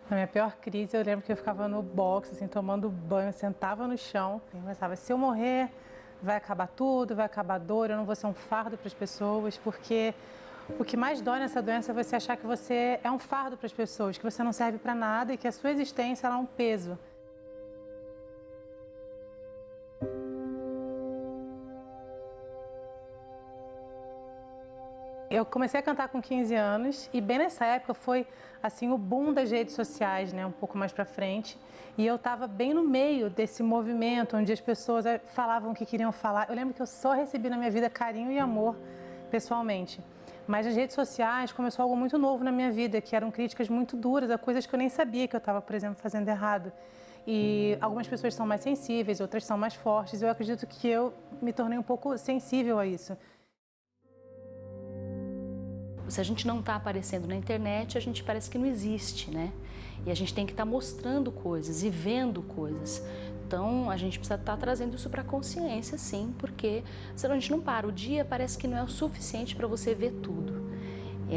Na minha pior crise, eu lembro que eu ficava no box, assim, tomando banho, sentava no chão e pensava, se eu morrer, vai acabar tudo, vai acabar a dor, eu não vou ser um fardo para as pessoas, porque o que mais dói nessa doença é você achar que você é um fardo para as pessoas, que você não serve para nada e que a sua existência ela é um peso. Eu comecei a cantar com 15 anos e bem nessa época foi assim o boom das redes sociais, né, um pouco mais para frente. E eu estava bem no meio desse movimento onde as pessoas falavam o que queriam falar. Eu lembro que eu só recebi na minha vida carinho e amor pessoalmente. Mas as redes sociais começou algo muito novo na minha vida, que eram críticas muito duras a coisas que eu nem sabia que eu estava, por exemplo, fazendo errado. E algumas pessoas são mais sensíveis, outras são mais fortes. Eu acredito que eu me tornei um pouco sensível a isso. Se a gente não está aparecendo na internet, a gente parece que não existe, né? E a gente tem que estar mostrando coisas e vendo coisas. Então, a gente precisa estar trazendo isso para a consciência, sim, porque senão a gente não para. O dia parece que não é o suficiente para você ver tudo.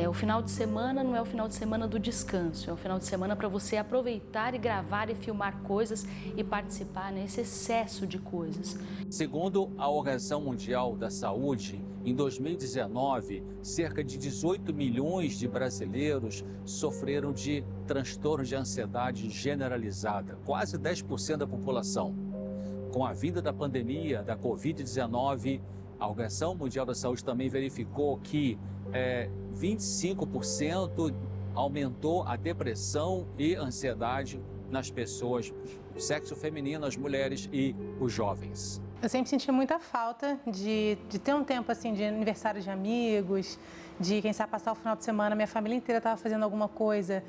O final de semana não é o final de semana do descanso, é o final de semana para você aproveitar e gravar e filmar coisas e participar nesse excesso de coisas. Segundo a Organização Mundial da Saúde, em 2019, cerca de 18 milhões de brasileiros sofreram de transtornos de ansiedade generalizada, quase 10% da população. Com a vinda da pandemia da Covid-19, a Organização Mundial da Saúde também verificou que 25% aumentou a depressão e ansiedade nas pessoas do sexo feminino, as mulheres e os jovens. Eu sempre senti muita falta de ter um tempo assim de aniversário de amigos, de quem sabe passar o final de semana, minha família inteira estava fazendo alguma coisa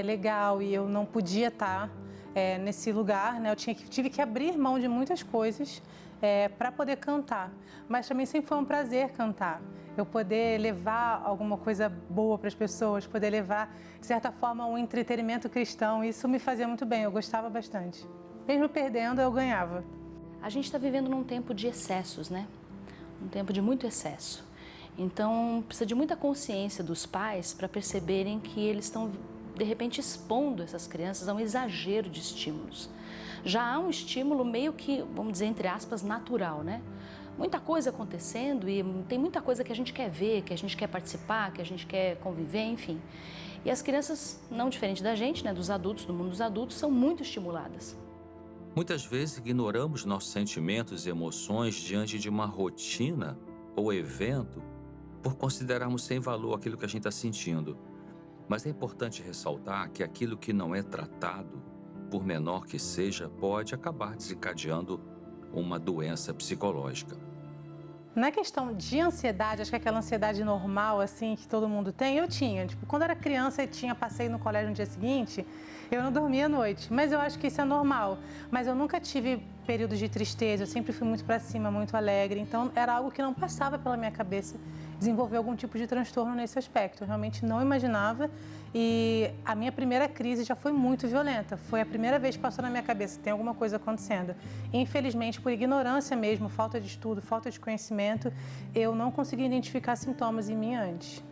legal e eu não podia estar nesse lugar, né? Eu tive que abrir mão de muitas coisas para poder cantar, mas também sempre foi um prazer cantar. Eu poder levar alguma coisa boa para as pessoas, poder levar, de certa forma, um entretenimento cristão, isso me fazia muito bem, eu gostava bastante. Mesmo perdendo, eu ganhava. A gente está vivendo num tempo de excessos, né? Um tempo de muito excesso. Então, precisa de muita consciência dos pais para perceberem que eles estão, de repente, expondo essas crianças a um exagero de estímulos. Já há um estímulo meio que, vamos dizer, entre aspas, natural, né? Muita coisa acontecendo e tem muita coisa que a gente quer ver, que a gente quer participar, que a gente quer conviver, enfim. E as crianças, não diferente da gente, né, dos adultos, do mundo dos adultos, são muito estimuladas. Muitas vezes ignoramos nossos sentimentos e emoções diante de uma rotina ou evento por considerarmos sem valor aquilo que a gente está sentindo. Mas é importante ressaltar que aquilo que não é tratado, por menor que seja, pode acabar desencadeando uma doença psicológica. Na questão de ansiedade, acho que aquela ansiedade normal, assim, que todo mundo tem, eu tinha. Tipo, quando eu era criança e tinha passeio no colégio no dia seguinte, eu não dormia à noite. Mas eu acho que isso é normal. Mas eu nunca tive períodos de tristeza, eu sempre fui muito pra cima, muito alegre. Então, era algo que não passava pela minha cabeça desenvolver algum tipo de transtorno nesse aspecto. Eu realmente não imaginava e a minha primeira crise já foi muito violenta. Foi a primeira vez que passou na minha cabeça, tem alguma coisa acontecendo. Infelizmente, por ignorância mesmo, falta de estudo, falta de conhecimento, eu não consegui identificar sintomas em mim antes.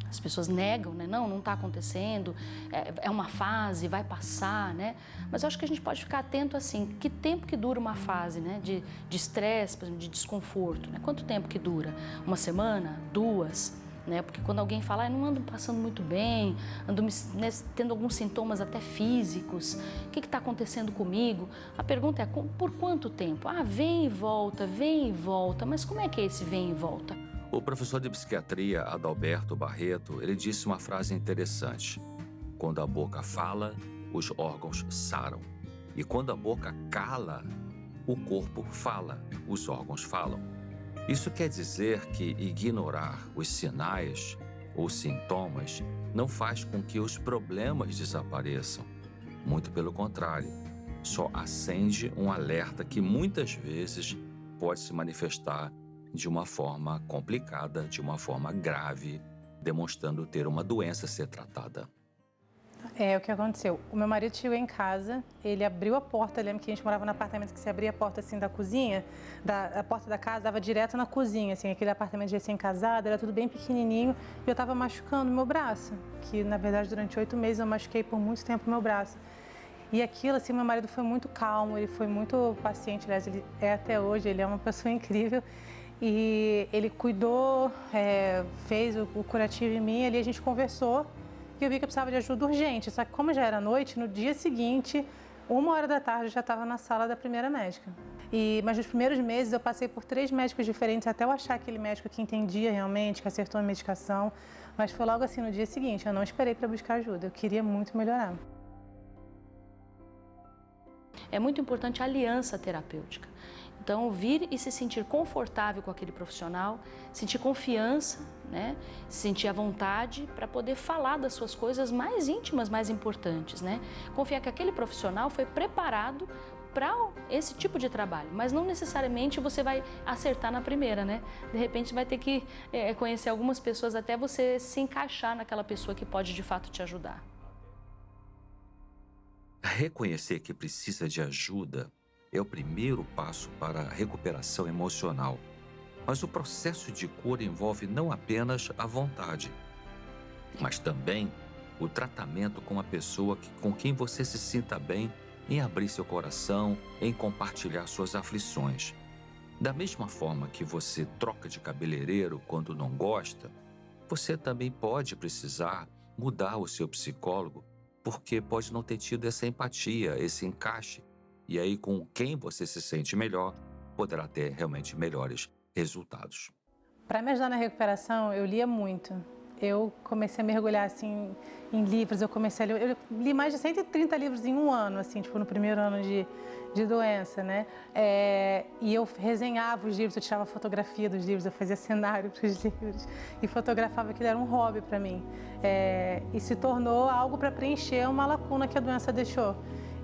As pessoas negam, né? Não está acontecendo, é uma fase, vai passar, né? Mas eu acho que a gente pode ficar atento assim, que tempo que dura uma fase, né? De estresse, de desconforto, né? Quanto tempo que dura? Uma semana? 2? Né? Porque quando alguém fala, eu não ando passando muito bem, ando tendo alguns sintomas até físicos, o que está acontecendo comigo? A pergunta é, por quanto tempo? Vem e volta, mas como é que é esse vem e volta? O professor de psiquiatria Adalberto Barreto, ele disse uma frase interessante. Quando a boca fala, os órgãos saram. E quando a boca cala, o corpo fala, os órgãos falam. Isso quer dizer que ignorar os sinais ou sintomas não faz com que os problemas desapareçam. Muito pelo contrário, só acende um alerta que muitas vezes pode se manifestar de uma forma complicada, de uma forma grave, demonstrando ter uma doença a ser tratada. É o que aconteceu. O meu marido chegou em casa, ele abriu a porta, lembra que a gente morava num apartamento que você abria a porta assim da cozinha, a porta da casa dava direto na cozinha, assim, aquele apartamento de recém-casado, era tudo bem pequenininho, e eu estava machucando o meu braço, que na verdade durante 8 meses eu machuquei por muito tempo o meu braço. E aquilo, assim, meu marido foi muito calmo, ele foi muito paciente, aliás, ele é até hoje, ele é uma pessoa incrível. E ele cuidou, fez o curativo em mim, ali a gente conversou e eu vi que eu precisava de ajuda urgente. Só que como já era noite, no dia seguinte, 1h da tarde, eu já estava na sala da primeira médica. Mas nos primeiros meses eu passei por 3 médicos diferentes até eu achar aquele médico que entendia realmente, que acertou a medicação. Mas foi logo assim, no dia seguinte, eu não esperei para buscar ajuda, eu queria muito melhorar. É muito importante a aliança terapêutica. Então, vir e se sentir confortável com aquele profissional, sentir confiança, né? Sentir a vontade para poder falar das suas coisas mais íntimas, mais importantes, né? Confiar que aquele profissional foi preparado para esse tipo de trabalho, mas não necessariamente você vai acertar na primeira, né? De repente vai ter que conhecer algumas pessoas até você se encaixar naquela pessoa que pode de fato te ajudar. Reconhecer que precisa de ajuda é o primeiro passo para a recuperação emocional. Mas o processo de cura envolve não apenas a vontade, mas também o tratamento com uma pessoa com quem você se sinta bem em abrir seu coração, em compartilhar suas aflições. Da mesma forma que você troca de cabeleireiro quando não gosta, você também pode precisar mudar o seu psicólogo, porque pode não ter tido essa empatia, esse encaixe. E aí, com quem você se sente melhor, poderá ter realmente melhores resultados. Para me ajudar na recuperação, eu lia muito. Eu comecei a mergulhar assim em livros, eu li mais de 130 livros em um ano, assim, tipo no primeiro ano de doença, né? E eu resenhava os livros, eu tirava fotografia dos livros, eu fazia cenário para os livros e fotografava, aquilo era um hobby para mim. E se tornou algo para preencher uma lacuna que a doença deixou.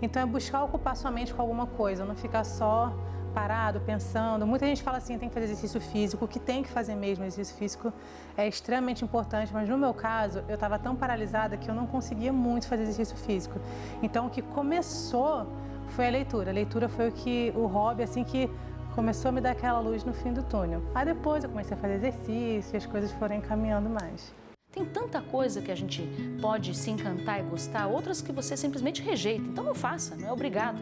Então é buscar ocupar sua mente com alguma coisa, não ficar só parado, pensando. Muita gente fala assim, tem que fazer exercício físico, o que tem que fazer mesmo, exercício físico é extremamente importante, mas no meu caso, eu estava tão paralisada que eu não conseguia muito fazer exercício físico. Então o que começou foi a leitura. A leitura foi o hobby, assim, que começou a me dar aquela luz no fim do túnel. Aí depois eu comecei a fazer exercício e as coisas foram encaminhando mais. Tem tanta coisa que a gente pode se encantar e gostar, outras que você simplesmente rejeita. Então não faça, não é obrigado.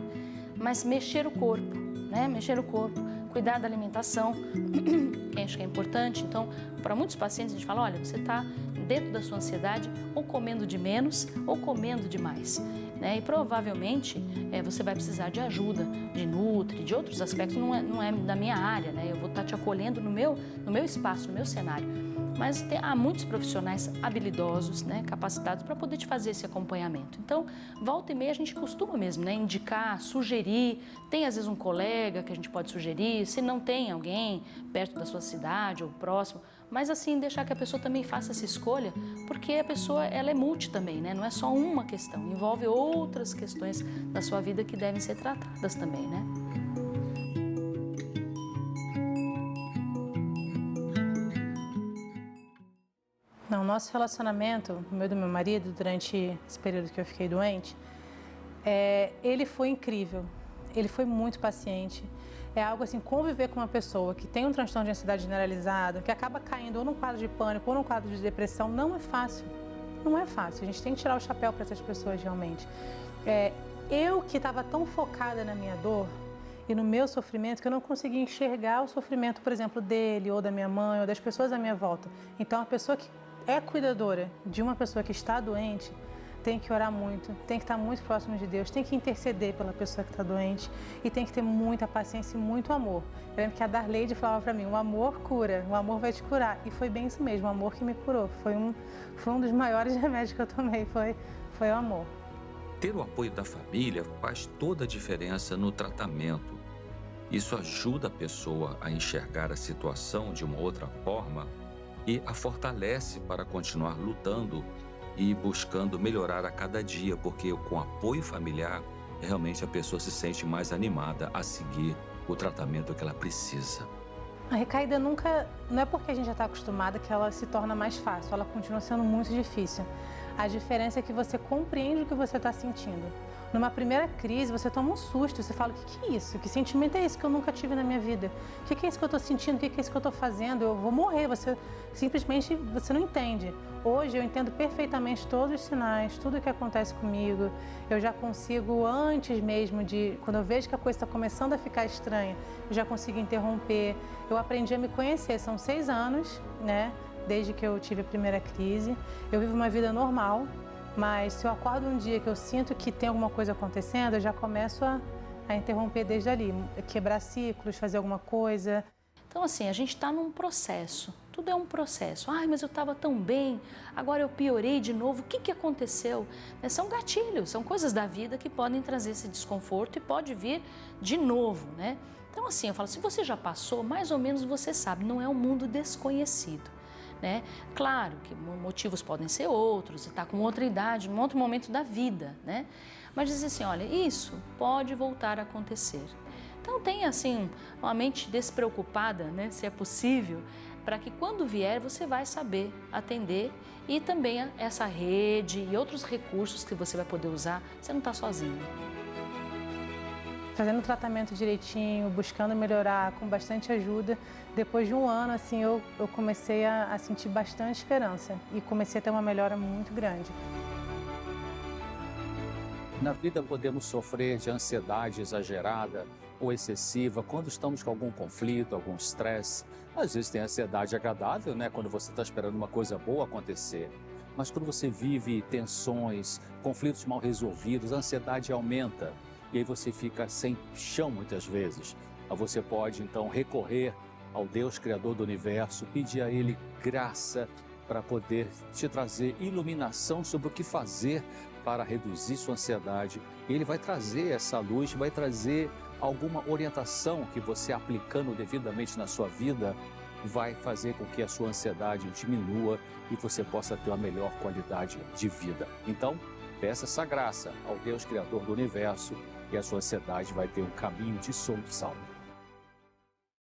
Mas mexer o corpo, né? Mexer o corpo, cuidar da alimentação, que acho que é importante. Então, para muitos pacientes a gente fala, olha, você está dentro da sua ansiedade ou comendo de menos ou comendo demais. Né? E provavelmente você vai precisar de ajuda, de nutri, de outros aspectos, não é da minha área, né? Eu vou estar te acolhendo no meu espaço, no meu cenário. Mas há muitos profissionais habilidosos, né, capacitados para poder te fazer esse acompanhamento. Então, volta e meia a gente costuma mesmo, né, indicar, sugerir. Tem às vezes um colega que a gente pode sugerir, se não tem alguém perto da sua cidade ou próximo, mas assim, deixar que a pessoa também faça essa escolha, porque a pessoa ela é multi também, né, não é só uma questão, envolve outras questões da sua vida que devem ser tratadas também, né. Não, nosso relacionamento, o meu e do meu marido, durante esse período que eu fiquei doente, ele foi incrível, ele foi muito paciente. É algo assim, conviver com uma pessoa que tem um transtorno de ansiedade generalizado, que acaba caindo ou num quadro de pânico ou num quadro de depressão, não é fácil. Não é fácil, a gente tem que tirar o chapéu para essas pessoas realmente. Eu que estava tão focada na minha dor e no meu sofrimento que eu não conseguia enxergar o sofrimento, por exemplo, dele ou da minha mãe ou das pessoas à minha volta. Então, a pessoa que é cuidadora de uma pessoa que está doente, tem que orar muito, tem que estar muito próximo de Deus, tem que interceder pela pessoa que está doente e tem que ter muita paciência e muito amor. Eu lembro que a Darleide falava para mim, o amor cura, o amor vai te curar. E foi bem isso mesmo, o amor que me curou. Foi um dos maiores remédios que eu tomei, foi o amor. Ter o apoio da família faz toda a diferença no tratamento. Isso ajuda a pessoa a enxergar a situação de uma outra forma e a fortalece para continuar lutando e buscando melhorar a cada dia, porque com apoio familiar realmente a pessoa se sente mais animada a seguir o tratamento que ela precisa. A recaída nunca, não é porque a gente já está acostumada que ela se torna mais fácil, ela continua sendo muito difícil. A diferença é que você compreende o que você está sentindo. Numa primeira crise, você toma um susto, você fala, o que é isso? Que sentimento é esse que eu nunca tive na minha vida? O que é isso que eu estou sentindo? O que é isso que eu estou fazendo? Eu vou morrer, você simplesmente você não entende. Hoje eu entendo perfeitamente todos os sinais, tudo o que acontece comigo. Eu já consigo, antes mesmo de, quando eu vejo que a coisa está começando a ficar estranha, eu já consigo interromper. Eu aprendi a me conhecer, são 6 anos, né? Desde que eu tive a primeira crise. Eu vivo uma vida normal. Mas se eu acordo um dia que eu sinto que tem alguma coisa acontecendo, eu já começo a interromper desde ali, quebrar ciclos, fazer alguma coisa. Então, assim, a gente está num processo, tudo é um processo. Ai, mas eu estava tão bem, agora eu piorei de novo, o que aconteceu? São gatilhos, são coisas da vida que podem trazer esse desconforto e pode vir de novo, né? Então, assim, eu falo, se você já passou, mais ou menos você sabe, não é um mundo desconhecido. Né? Claro que motivos podem ser outros, você está com outra idade, num outro momento da vida, né? Mas dizer assim, olha, isso pode voltar a acontecer. Então tenha assim uma mente despreocupada, né, se é possível, para que quando vier você vai saber atender e também essa rede e outros recursos que você vai poder usar, você não está sozinho. Fazendo o tratamento direitinho, buscando melhorar, com bastante ajuda, depois de um ano, assim, eu comecei a sentir bastante esperança e comecei a ter uma melhora muito grande. Na vida podemos sofrer de ansiedade exagerada ou excessiva quando estamos com algum conflito, algum estresse. Às vezes tem ansiedade agradável, né? Quando você está esperando uma coisa boa acontecer. Mas quando você vive tensões, conflitos mal resolvidos, a ansiedade aumenta. E aí você fica sem chão muitas vezes. Você pode então recorrer ao Deus Criador do Universo, pedir a Ele graça para poder te trazer iluminação sobre o que fazer para reduzir sua ansiedade. Ele vai trazer essa luz, vai trazer alguma orientação que você aplicando devidamente na sua vida vai fazer com que a sua ansiedade diminua e você possa ter uma melhor qualidade de vida. Então, peça essa graça ao Deus Criador do Universo e a sua ansiedade vai ter um caminho de solução.